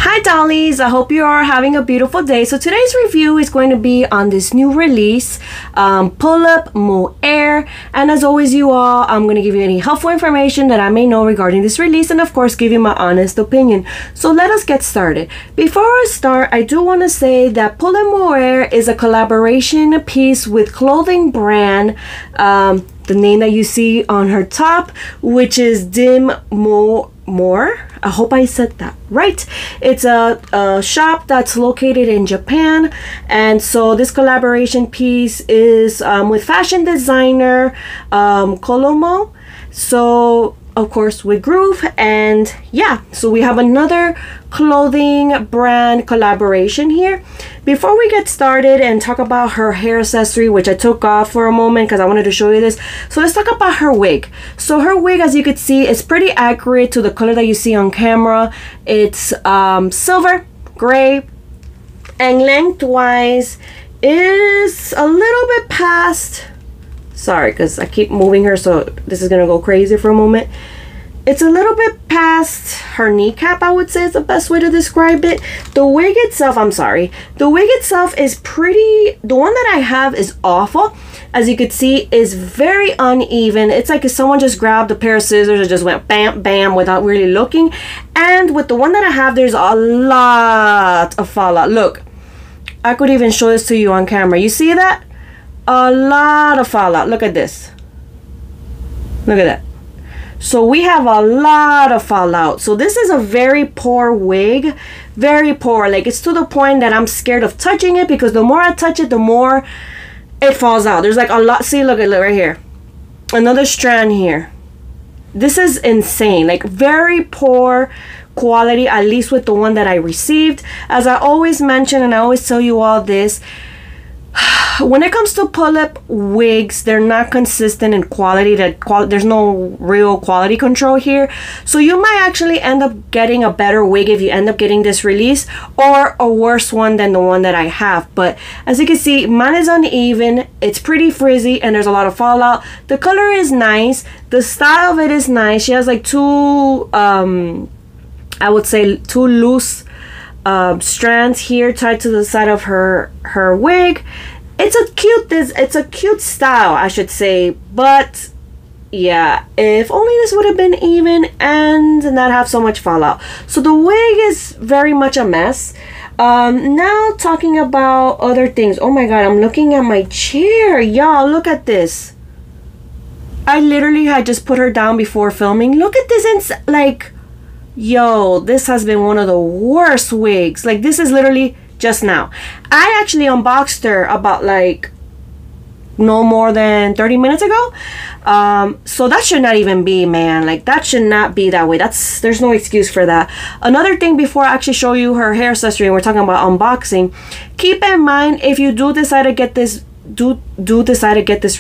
Hi dollies, I hope you are having a beautiful day. So today's review is going to be on this new release, Pullip Moer. And as always, you all, I'm going to give you any helpful information that I may know regarding this release, and of course give you my honest opinion. So let us get started. Before I start, I do want to say that Pullip Moer is a collaboration piece with clothing brand, the name that you see on her top, which is Pullip Moer. I hope I said that right. It's a shop that's located in Japan, and so this collaboration piece is with fashion designer Pullip Moer. So of course with Groove, and yeah, so we have another clothing brand collaboration here. Before we get started and talk about her hair accessory, which I took off for a moment because I wanted to show you this, so let's talk about her wig. So her wig, as you can see, is pretty accurate to the color that you see on camera. It's silver gray, and lengthwise is a little bit past, sorry because I keep moving her, so this is gonna go crazy for a moment. It's a little bit past her kneecap, I would say is the best way to describe it. The wig itself, I'm sorry, the wig itself is pretty, the one that I have is awful. As you can see, is very uneven. It's like if someone just grabbed a pair of scissors and just went bam bam without really looking. And with the one that I have, there's a lot of fallout. Look, I could even show this to you on camera. You see that? A lot of fallout. Look at this. Look at that. So we have a lot of fallout. So this is a very poor wig, very poor. Like, it's to the point that I'm scared of touching it, because the more I touch it, the more it falls out. There's like a lot. See, look at it right here, another strand here. This is insane. Like, very poor quality, at least with the one that I received. As I always mention, and I always tell you all this, when it comes to Pullip wigs, they're not consistent in quality. There's no real quality control here. So you might actually end up getting a better wig if you end up getting this release, or a worse one than the one that I have. But as you can see, mine is uneven, it's pretty frizzy, and there's a lot of fallout. The color is nice, the style of it is nice. She has like two I would say two loose strands here tied to the side of her wig. It's a cute style, I should say, but yeah, if only this would have been even and not have so much fallout. So the wig is very much a mess. Now talking about other things. Oh my god, I'm looking at my chair, y'all. Look at this. I literally had just put her down before filming. Look at this, like, yo, this has been one of the worst wigs. Like, this is literally just now. I actually unboxed her about like no more than 30 minutes ago. So that should not even be, man. Like, that should not be that way. There's no excuse for that. Another thing, before I actually show you her hair accessory and we're talking about unboxing, keep in mind, if you do decide to get this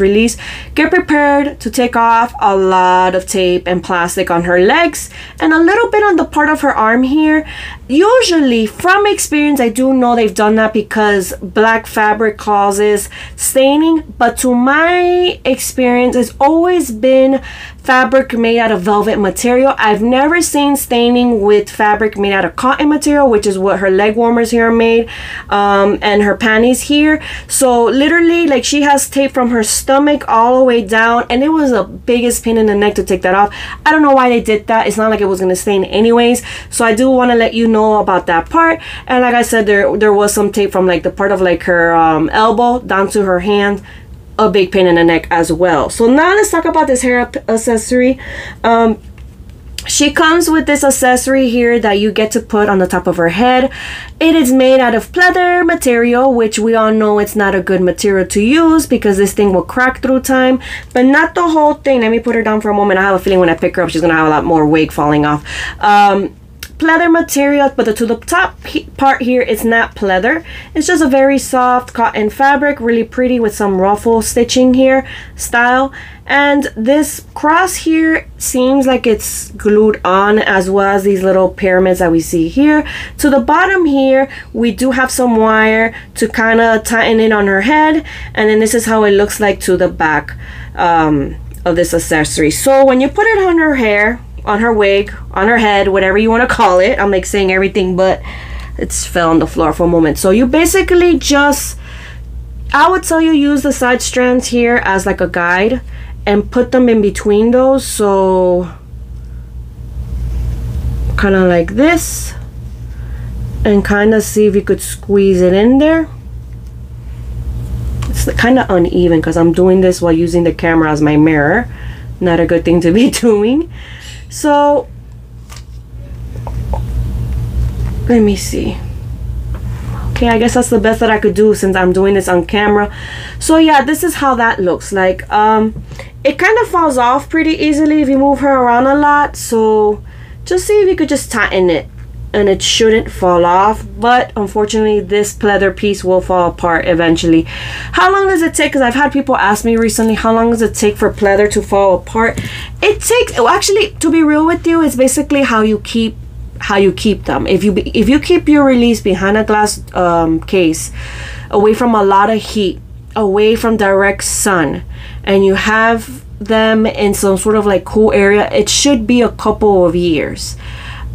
release, get prepared to take off a lot of tape and plastic on her legs and a little bit on the part of her arm here. Usually, from experience, I do know they've done that because black fabric causes staining, but to my experience, it's always been fabric made out of velvet material. I've never seen staining with fabric made out of cotton material, which is what her leg warmers here are made, and her panties here. So literally, like, she has tape from her stomach all the way down, and it was the biggest pain in the neck to take that off. I don't know why they did that. It's not like it was going to stain anyways, so I do want to let you know about that part. And like I said, there was some tape from like the part of like her elbow down to her hand, a big pain in the neck as well. So now let's talk about this hair accessory. She comes with this accessory here that you get to put on the top of her head. It is made out of pleather material, which we all know it's not a good material to use because this thing will crack through time, but not the whole thing. Let me put her down for a moment. I have a feeling when I pick her up, she's gonna have a lot more wig falling off. Pleather material, but to the top part here, it's not pleather. It's just a very soft cotton fabric, really pretty with some ruffle stitching here style. And this cross here seems like it's glued on, as well as these little pyramids that we see here. To the bottom here, we do have some wire to kind of tighten it on her head, and then this is how it looks like to the back of this accessory. So when you put it on her hair, on her wig, on her head, whatever you want to call it. I'm like saying everything, but it's fell on the floor for a moment. So you basically just, I would tell you use the side strands here as like a guide and put them in between those. So kind of like this, and kind of see if you could squeeze it in there. It's kind of uneven because I'm doing this while using the camera as my mirror. Not a good thing to be doing. So let me see. Okay, I guess that's the best that I could do since I'm doing this on camera. So yeah, this is how that looks like. It kind of falls off pretty easily if you move her around a lot. So just see if you could just tighten it, and it shouldn't fall off. But unfortunately, this pleather piece will fall apart eventually. How long does it take? Because I've had people ask me recently, how long does it take for pleather to fall apart? It takes, well, actually, to be real with you, it's basically how you keep them. If you keep your release behind a glass case, away from a lot of heat, away from direct sun, and you have them in some sort of like cool area, it should be a couple of years.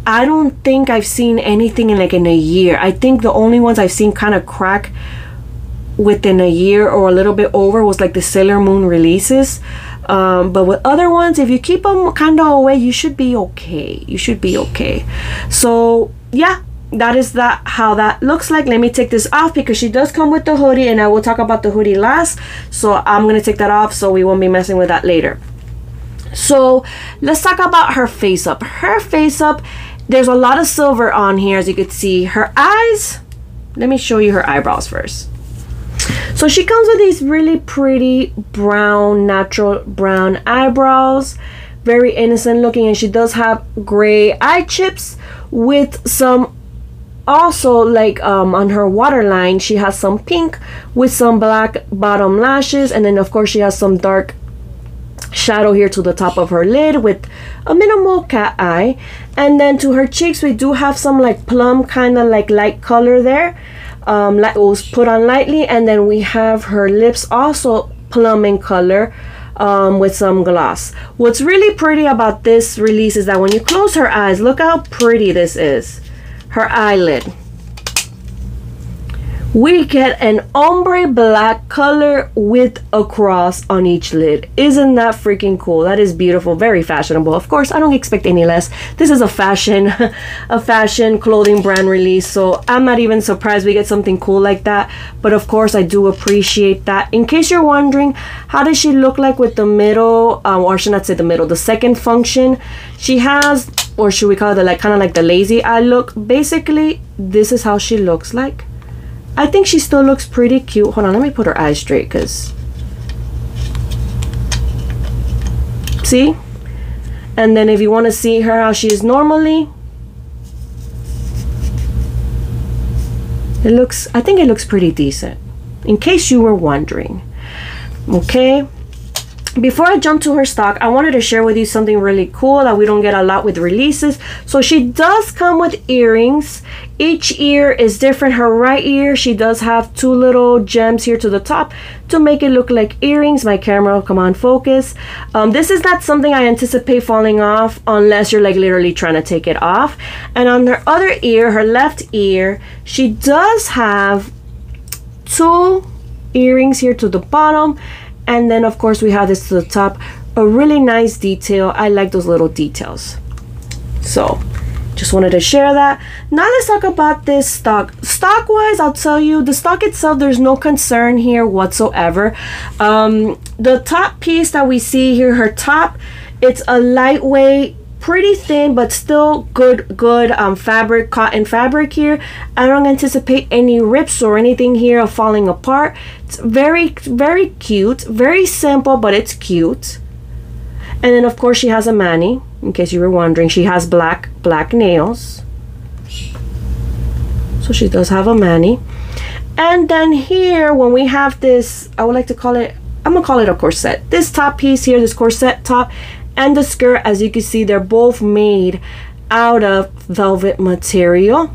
I don't think I've seen anything in a year. I think the only ones I've seen kind of crack within a year or a little bit over was like the Sailor Moon releases. But with other ones, if you keep them kind of away, you should be okay. You should be okay. So yeah, that is how that looks like. Let me take this off because she does come with the hoodie, and I will talk about the hoodie last. So I'm going to take that off so we won't be messing with that later. So let's talk about her face up. Her face up, there's a lot of silver on here, as you can see. Her eyes, let me show you her eyebrows first. So she comes with these really pretty brown, natural brown eyebrows, very innocent looking, and she does have gray eye chips with some, also like on her waterline, she has some pink with some black bottom lashes, and then of course she has some dark shadow here to the top of her lid with a minimal cat eye. And then to her cheeks, we do have some like plum kind of like light color there. It was put on lightly. And then we have her lips also plum in color with some gloss. What's really pretty about this release is that when you close her eyes, look how pretty this is. Her eyelid. We get an ombre black color with a cross on each lid. Isn't that freaking cool? That is beautiful, very fashionable. Of course, I don't expect any less. This is a fashion clothing brand release, so I'm not even surprised we get something cool like that. But of course, I do appreciate that. In case you're wondering, how does she look like with the middle, or I should not say the middle, the second function? She has, or should we call it like kind of like the lazy eye look? Basically, this is how she looks like. I think she still looks pretty cute. Hold on, let me put her eyes straight, because see? And then if you want to see her how she is normally, I think it looks pretty decent, in case you were wondering. Okay, before I jump to her stock, I wanted to share with you something really cool that we don't get a lot with releases. So she does come with earrings. Each ear is different. Her right ear, she does have two little gems here to the top to make it look like earrings. My camera, come on, focus. This is not something I anticipate falling off unless you're like literally trying to take it off. And on her other ear, her left ear, she does have two earrings here to the bottom. And then of course we have this to the top. A really nice detail. I like those little details. So just wanted to share that. Now let's talk about this stock. Stock wise, I'll tell you, the stock itself, there's no concern here whatsoever. The top piece that we see here, her top, it's a lightweight, pretty thin, but still good fabric, cotton fabric here. I don't anticipate any rips or anything here of falling apart. It's very, very cute, very simple, but it's cute. And then of course she has a mani, in case you were wondering. She has black nails, so she does have a mani. And then here, when we have this, I would like to call it, I'm gonna call it a corset. This top piece here, this corset top, and the skirt, as you can see, they're both made out of velvet material.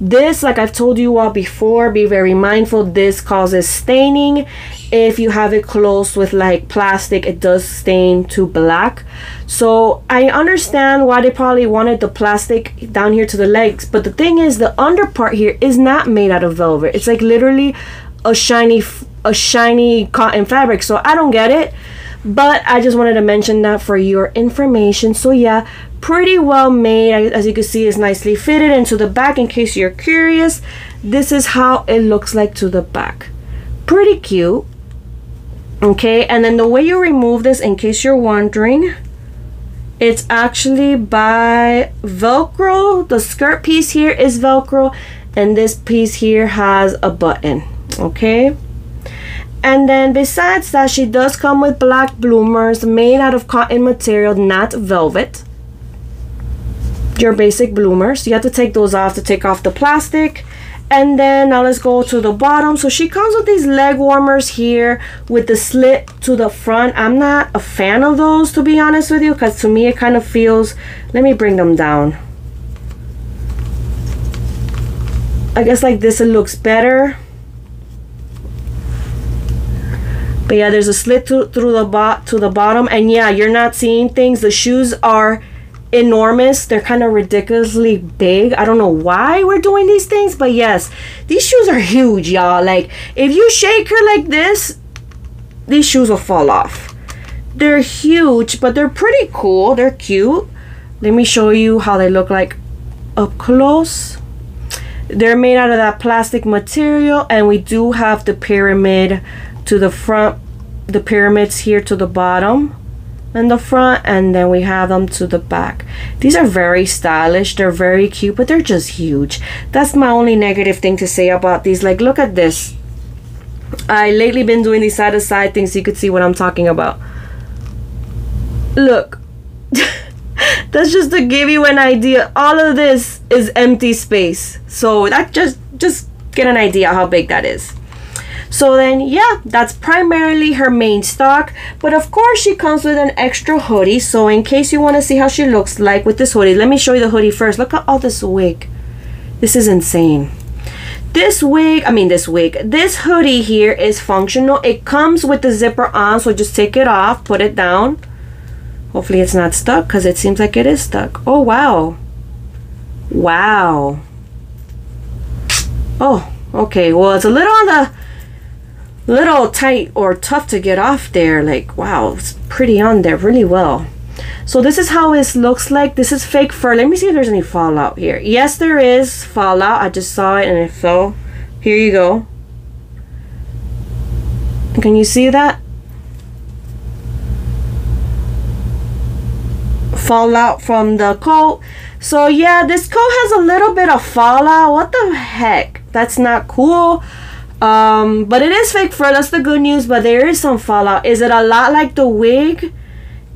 This, like I've told you all before, be very mindful. This causes staining. If you have it close with like plastic, it does stain to black. So I understand why they probably wanted the plastic down here to the legs, but the thing is, the under part here is not made out of velvet. It's like literally a shiny cotton fabric. So I don't get it, but I just wanted to mention that for your information. So yeah, pretty well made. As you can see, it's nicely fitted into the back. In case you're curious, this is how it looks like to the back. Pretty cute. Okay, and then the way you remove this, in case you're wondering, it's actually by Velcro. The skirt piece here is Velcro, and this piece here has a button. Okay, and then besides that, she does come with black bloomers made out of cotton material, not velvet. Your basic bloomers. You have to take those off to take off the plastic. And then now let's go to the bottom. So she comes with these leg warmers here with the slit to the front. I'm not a fan of those, to be honest with you, because to me it kind of feels, let me bring them down. I guess like this it looks better. But yeah, there's a slit to the bottom, and yeah, you're not seeing things. The shoes are enormous. They're kind of ridiculously big. I don't know why we're doing these things, but yes, these shoes are huge, y'all. Like, if you shake her like this, these shoes will fall off. They're huge, but they're pretty cool. They're cute. Let me show you how they look like up close. They're made out of that plastic material, and we do have the pyramid to the front, the pyramids here to the bottom and the front, and then we have them to the back. These are very stylish. They're very cute, but they're just huge. That's my only negative thing to say about these. Like, look at this. I lately been doing these side to side things so you could see what I'm talking about. Look. That's just to give you an idea. All of this is empty space, so that just get an idea how big that is. So then, yeah, that's primarily her main stock. But of course, she comes with an extra hoodie. So in case you want to see how she looks like with this hoodie, let me show you the hoodie first. Look at all this wig. This is insane. This hoodie here is functional. It comes with the zipper on, so just take it off, put it down. Hopefully it's not stuck, because it seems like it is stuck. Oh, wow. Wow. Oh, okay. Well, it's a little on the little tight or tough to get off there. Like, wow, it's pretty on there really well. So this is how it looks like. This is fake fur. Let me see if there's any fallout here. Yes, there is fallout. I just saw it and it fell. Here you go. Can you see that? Fallout from the coat. So yeah, this coat has a little bit of fallout. What the heck? That's not cool. But it is fake fur. That's the good news. But there is some fallout. Is it a lot like the wig?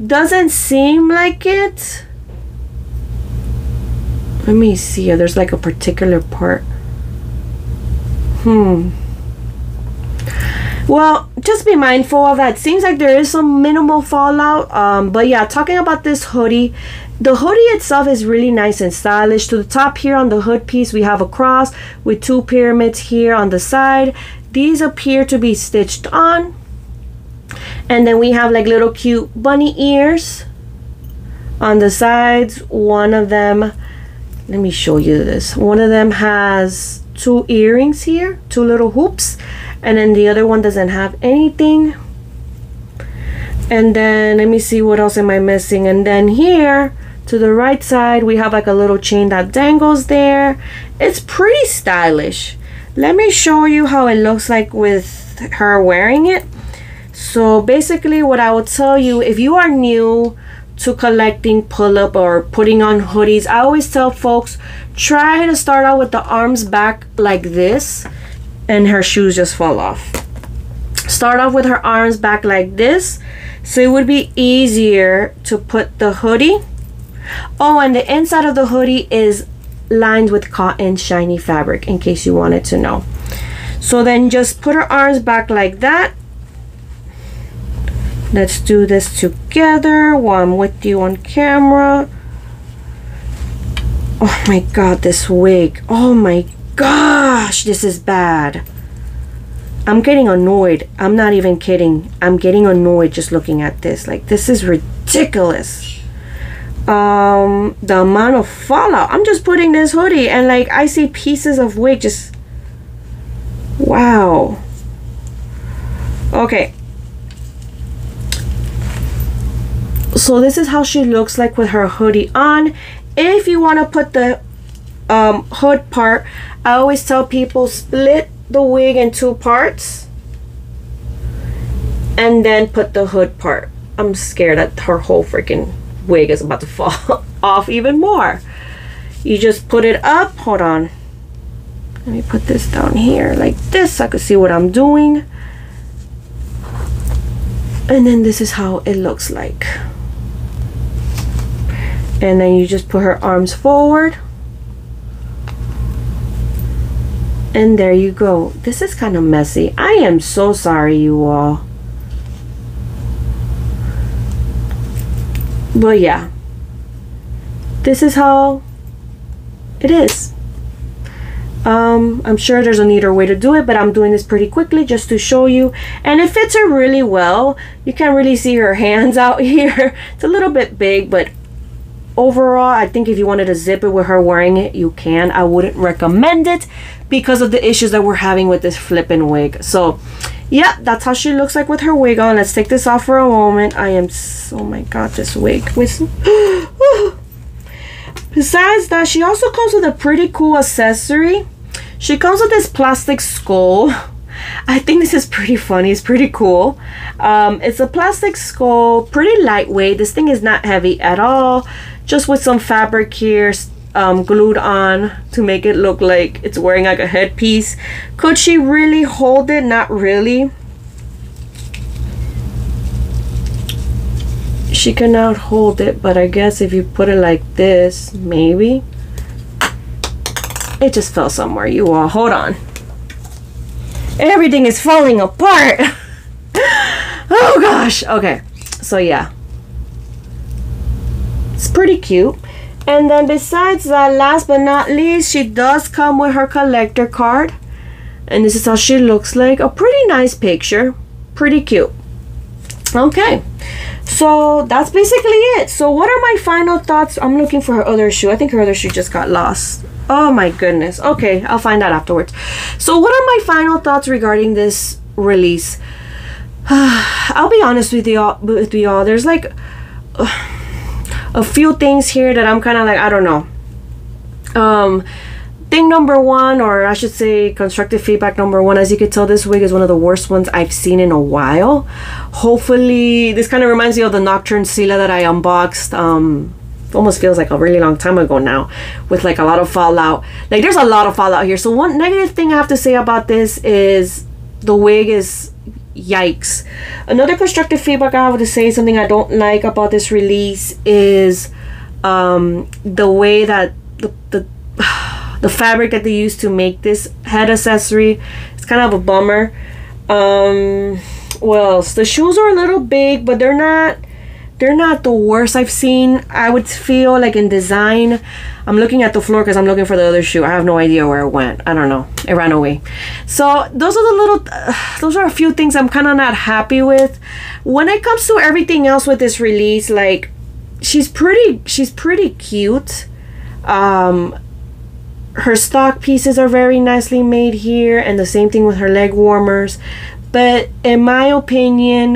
Doesn't seem like it. Let me see. There's like a particular part. Well, just be mindful of that. Seems like there is some minimal fallout. But yeah, talking about this hoodie, the hoodie itself is really nice and stylish. To the top here on the hood piece, we have a cross with two pyramids here on the side. These appear to be stitched on. And then we have like little cute bunny ears on the sides. One of them, let me show you this. One of them has two earrings here, two little hoops. And then the other one doesn't have anything. And then let me see, what else am I missing? And then here to the right side, we have like a little chain that dangles there. It's pretty stylish. Let me show you how it looks like with her wearing it. So basically what I would tell you, if you are new to collecting pull-up or putting on hoodies, I always tell folks, try to start out with the arms back like this, and her shoes just fall off. Start off with her arms back like this, so it would be easier to put the hoodie. Oh, and the inside of the hoodie is lined with cotton shiny fabric, in case you wanted to know. So then just put her arms back like that. Let's do this together while I'm with you on camera. Oh my god, this wig. Oh my gosh, this is bad. I'm getting annoyed. I'm not even kidding. I'm getting annoyed just looking at this. Like, this is ridiculous. The amount of fallout. I'm just putting this hoodie and like I see pieces of wig just, wow. Okay. So this is how she looks like with her hoodie on. If you want to put the hood part, I always tell people split the wig in 2 parts and then put the hood part. I'm scared that her whole freaking wig is about to fall off even more. You just put it up. Hold on, let me put this down here like this so I can see what I'm doing. And then this is how it looks like. And then you just put her arms forward. And there you go. This is kind of messy. I am so sorry, you all. But yeah, this is how it is. I'm sure there's a neater way to do it, but I'm doing this pretty quickly just to show you. And it fits her really well. You can't really see her hands out here. It's a little bit big, but overall, I think if you wanted to zip it with her wearing it, you can. I wouldn't recommend it because of the issues that we're having with this flipping wig. So yeah, that's how she looks like with her wig on. Let's take this off for a moment. I am so, oh my god, this wig. Besides that, she also comes with a pretty cool accessory. She comes with this plastic skull. I think this is pretty funny. It's pretty cool. It's a plastic skull, pretty lightweight. This thing is not heavy at all. Just with some fabric here glued on to make it look like it's wearing like a headpiece. Could she really hold it? Not really. She cannot hold it, but I guess if you put it like this, maybe. It just fell somewhere, you all. Hold on. Everything is falling apart. Oh gosh. Okay, so yeah, it's pretty cute. And then besides that, last but not least, she does come with her collector card, and this is how she looks like. A pretty nice picture, pretty cute. Okay, so that's basically it. So what are my final thoughts? I'm looking for her other shoe. I think her other shoe just got lost. Oh my goodness. Okay, I'll find out afterwards. So what are my final thoughts regarding this release? I'll be honest with y'all. There's like a few things here that I'm kind of like, I don't know. Thing number one, or I should say constructive feedback number one, as you can tell, this wig is one of the worst ones I've seen in a while. Hopefully, this kind of reminds me of the Nocturne Sila that I unboxed. Almost feels like a really long time ago now, with like a lot of fallout. Like, there's a lot of fallout here. So one negative thing I have to say about this is the wig is yikes. Another constructive feedback I have to say, something I don't like about this release, is the way that the fabric that they used to make this head accessory. It's kind of a bummer. Well, the shoes are a little big, but they're not the worst I've seen. I would feel like in design. I'm looking at the floor because I'm looking for the other shoe. I have no idea where it went. I don't know. It ran away. So those are the little those are a few things I'm kind of not happy with. When it comes to everything else with this release, like, she's pretty cute. Her stock pieces are very nicely made here, and the same thing with her leg warmers. But in my opinion,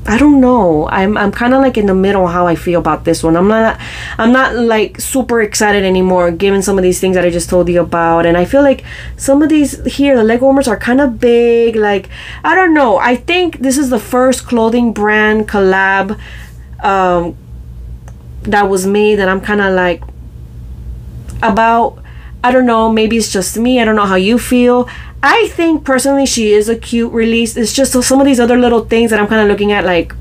I don't know. I'm kind of like in the middle how I feel about this one. I'm not like super excited anymore given some of these things that I just told you about. And I feel like some of these here, the leg warmers are kind of big. Like, I don't know. I think this is the first clothing brand collab that was made that I'm kind of like about. I don't know, maybe it's just me. I don't know how you feel. I think personally she is a cute release. It's just some of these other little things that I'm kind of looking at like,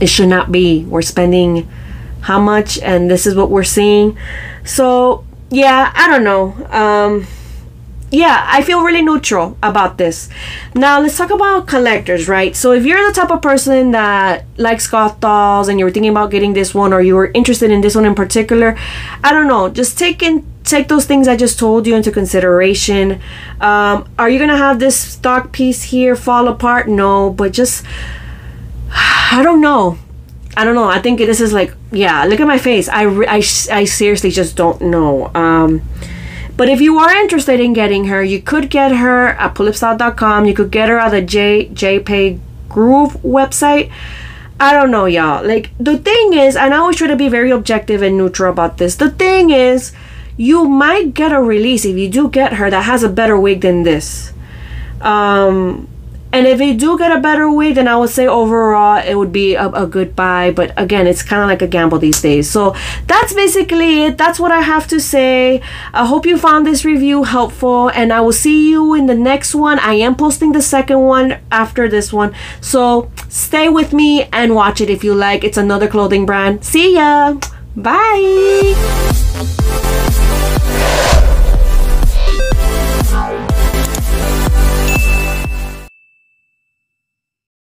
it should not be. We're spending how much, and this is what we're seeing. So yeah, I don't know. yeah, I feel really neutral about this. Now let's talk about collectors, right? So if you're the type of person that likes goth dolls and you were thinking about getting this one, or you were interested in this one in particular, I don't know, just take those things I just told you into consideration. Are you gonna have this stock piece here fall apart? No, but just I don't know. I think this is like, yeah, look at my face. I seriously just don't know. But if you are interested in getting her, you could get her at pullipstyle.com. You could get her at the JPay Groove website. I don't know, y'all. Like, the thing is, and I always try to be very objective and neutral about this. The thing is, you might get a release if you do get her that has a better wig than this. And if you do get a better wig, then I would say overall it would be a good buy. But again, it's kind of like a gamble these days. So that's basically it. That's what I have to say. I hope you found this review helpful, and I will see you in the next one. I am posting the second one after this one. So stay with me and watch it if you like. It's another clothing brand. See ya. Bye.